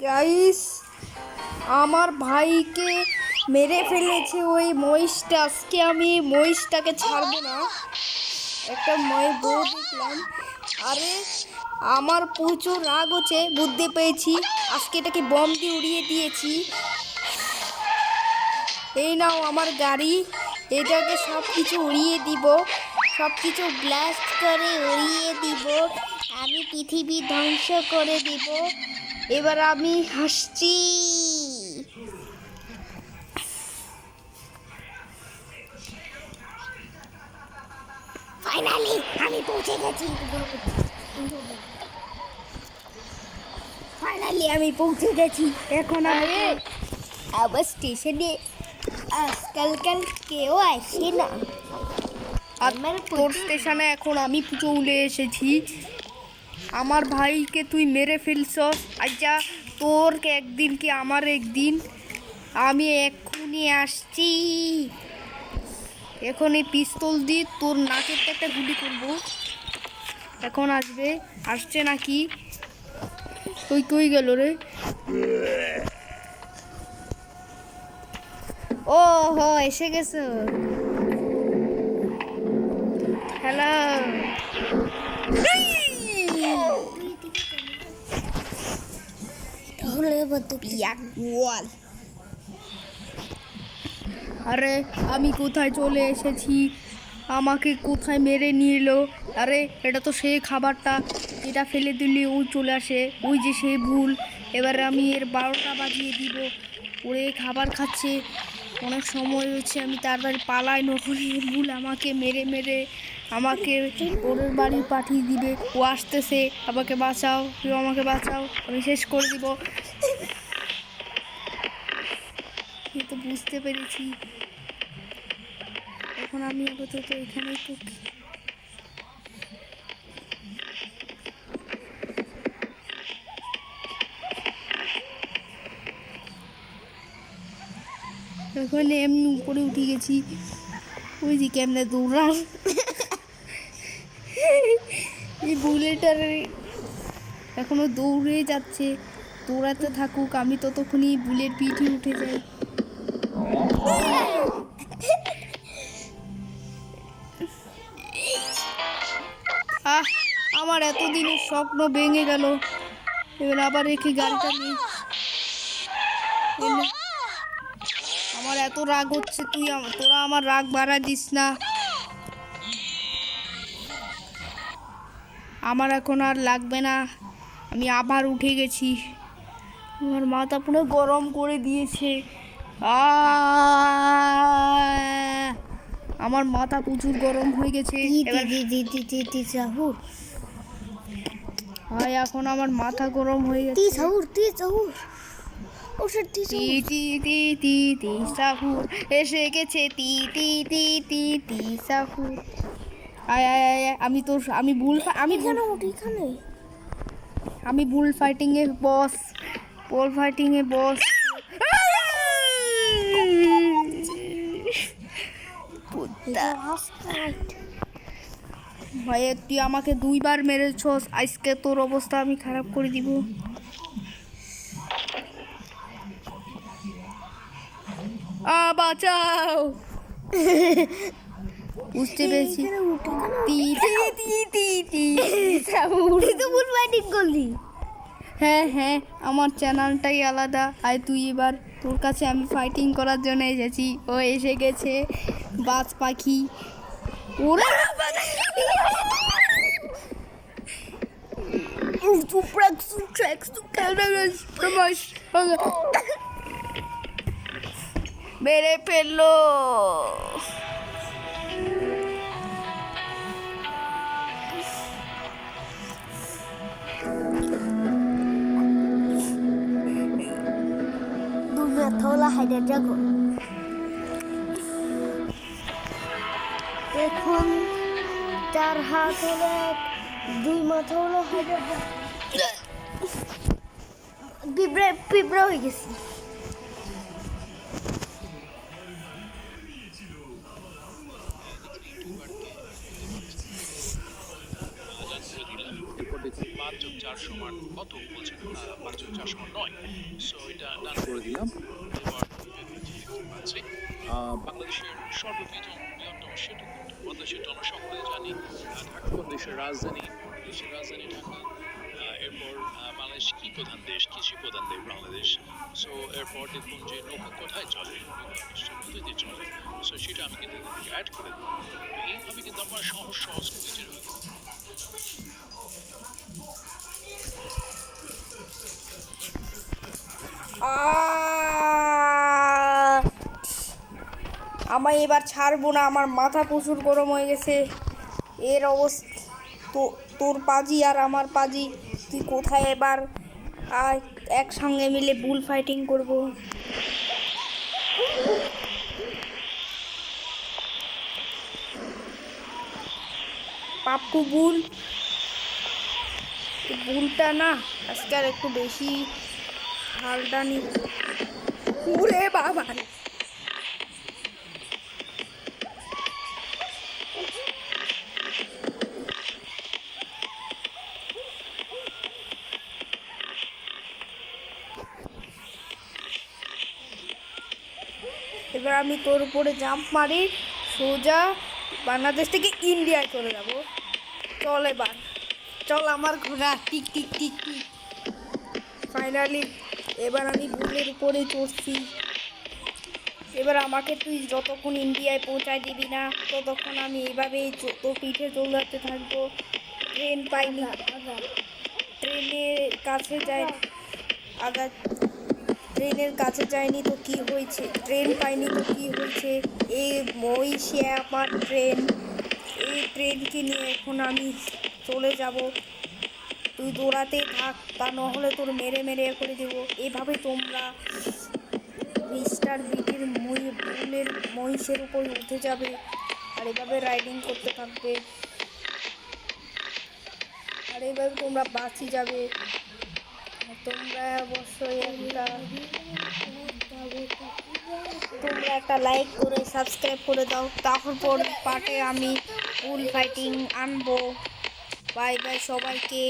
Guys, আমার ভাইকে মেরে ফেলেছে ওই মহিষটা। আজকে আমি মহিষটাকে ছাড়বো না। একটা বউ দেখলাম। আরে আমার প্রচুর রাগ হচ্ছে, বুদ্ধি পেয়েছি। আজকে এটাকে বম দিয়ে উড়িয়ে দিয়েছি। এই নাও আমার গাড়ি, এটাকে সব কিছু উড়িয়ে দিব, সব কিছু ব্লাস্ট করে উড়িয়ে দিব। আমি পৃথিবী ধ্বংস করে দিব। এবার আমি হাসছি। ফাইনালি আমি পৌঁছে গেছি। এখন আমি আবার স্টেশনে আজকালকাল কেউ আসে না। আমার তোর স্টেশনে এখন আমি চলে এসেছি। আমার ভাইকে তুই মেরে ফেলছস। আচ্ছা, তোর একদিন কি আমার একদিন। আমি এক্ষুনি আসছি। এখন এই পিস্তল দিয়ে তোর নাকের একটা গুলি করব। এখন আসছে নাকি? তুই কই গেল রে? ও হো, এসে গেছো। হ্যালো। আরে আমি কোথায় চলে এসেছি? আমাকে কোথায় মেরে নিয়ে এলো? আরে এটা তো সেই খাবারটা, এটা ফেলে দিলে ও চলে আসে। ওই যে সেই ভুল। এবারে আমি এর 12টা বাজিয়ে দিব। ওরে খাবার খাচ্ছে, অনেক সময় হচ্ছে, আমি তাড়াতাড়ি পালাই, নখলে ভুল আমাকে মেরে মেরে আমাকে ওরের বাড়ি পাঠিয়ে দিবে। ও আসতেছে, আমাকে বাঁচাও, কেউ আমাকে বাঁচাও, আমি শেষ করে দিব। এই তো বুঝতে পেরেছি। এখন আমি আপাতত এখানেই থাকি। এখন এমনি উপরে উঠে গেছি। ওই যে কেমনে দৌড়ান এই বুলেটার এখনো দৌড়ে যাচ্ছে। দৌড়াতে থাকুক, আমি ততক্ষণই বুলেট পিঠে উঠে যাই। আমার এতদিনের স্বপ্ন ভেঙে গেল। এবার আবার রেখে গাড়িটা নিই। আমার এত রাগ হচ্ছে, তোরা আমার রাগ বাড়া দিস না। আমার এখন আর লাগবে না, আমি আবার উঠে গেছি। আমার মাথা পুরো গরম করে দিয়েছে। আমার মাথা প্রচুর গরম হয়ে গেছে। ভাই এখন আমার মাথা গরম হয়ে গেছে। এসে গেছে সাহুর। আমি বুল ফাইটিং এ বস। ভাই তুই আমাকে 2বার মেরেছস, আজকে তোর অবস্থা আমি খারাপ করে দিব। বাঁচাও। বুঝতে পেরেছি। হ্যাঁ, আমার চ্যানেলটাই আলাদা। আর তুই এবার, তোর কাছে আমি ফাইটিং করার জন্য এসেছি। ও এসে গেছে, বাজ পাখি। ওরা মেরে ফেললো। এখন 4 হাত হলো, 2 মাথা হলো, পিঁপড়া হয়ে গেছি। এরপর দেখুন 5 যোগ 4 সমান কত বলছেন। 5 যোগ কাস্টমার নয়। সো এটা ডান করে দিলাম। এবার দেখতে পাচ্ছি বাংলাদেশের সর্ববৃহৎ সেতু কোনটি? পদ্মা সেতু আমরা সকলে জানি। ঢাকা কোন দেশের রাজধানী? দেশের রাজধানী ঢাকা। এরপর বাংলাদেশ কি প্রধান দেশ? কৃষি প্রধান দেশ বাংলাদেশ। সো এরপর দেখুন যে নৌকা কোথায় চলে? নৌকা নিশ্চয়ই নদীতে চলে। সো সেটা আমি কিন্তু অ্যাড করে দেবো। তো এইভাবে কিন্তু আমরা সহজ সহজ কুইজের আমায় এবার ছাড়বো না, আমার মাথা প্রচুর গরম হয়ে গেছে। এর অবস্থা তো, তোর পাজি আর আমার পাজি, তুই কোথায় এবার একসঙ্গে মিলে বুল ফাইটিং করব। পাপ্পু বুলটা না আজকে আর একটু বেশি হালটা নি। উরে বাবা, এবার আমি তোর উপরে জাম্প মারি, সোজা বাংলাদেশ থেকে ইন্ডিয়ায় চলে যাব। চল এবার, চল আমার ঘোড়া, tick tick tick tick. Finally এবার আমি বুলের উপরে চড়ছি। এবার আমাকে তুই যতক্ষণ ইন্ডিয়ায় পৌঁছায় দিবি না ততক্ষণ আমি এভাবেই তোর পিঠে চলতে থাকবো। ট্রেন পাইনি, ট্রেনের কাছে যাই, আগা ট্রেনের কাছে যায়নি তো কি হয়েছে, ট্রেন পাইনি তো কি হয়েছে, এই মহিষে আমার ট্রেন, এই ট্রেনকে নিয়ে এখন আমি চলে যাব। তুই দৌড়াতেই থাক, তা নহলে তোর মেরে মেরে করে দেবো। এভাবে তোমরা মিস্টার বিটির বুলের মহিষের উপর উঠে যাবে আর এভাবে রাইডিং করতে থাকবে, আর এভাবে তোমরা বাঁচি যাবে। তোমরা অবশ্যই তোমরা একটা লাইক করে সাবস্ক্রাইব করে দাও, তারপর পার্টে আমি বুল ফাইটিং আনবো। বাই বাই সবাইকে।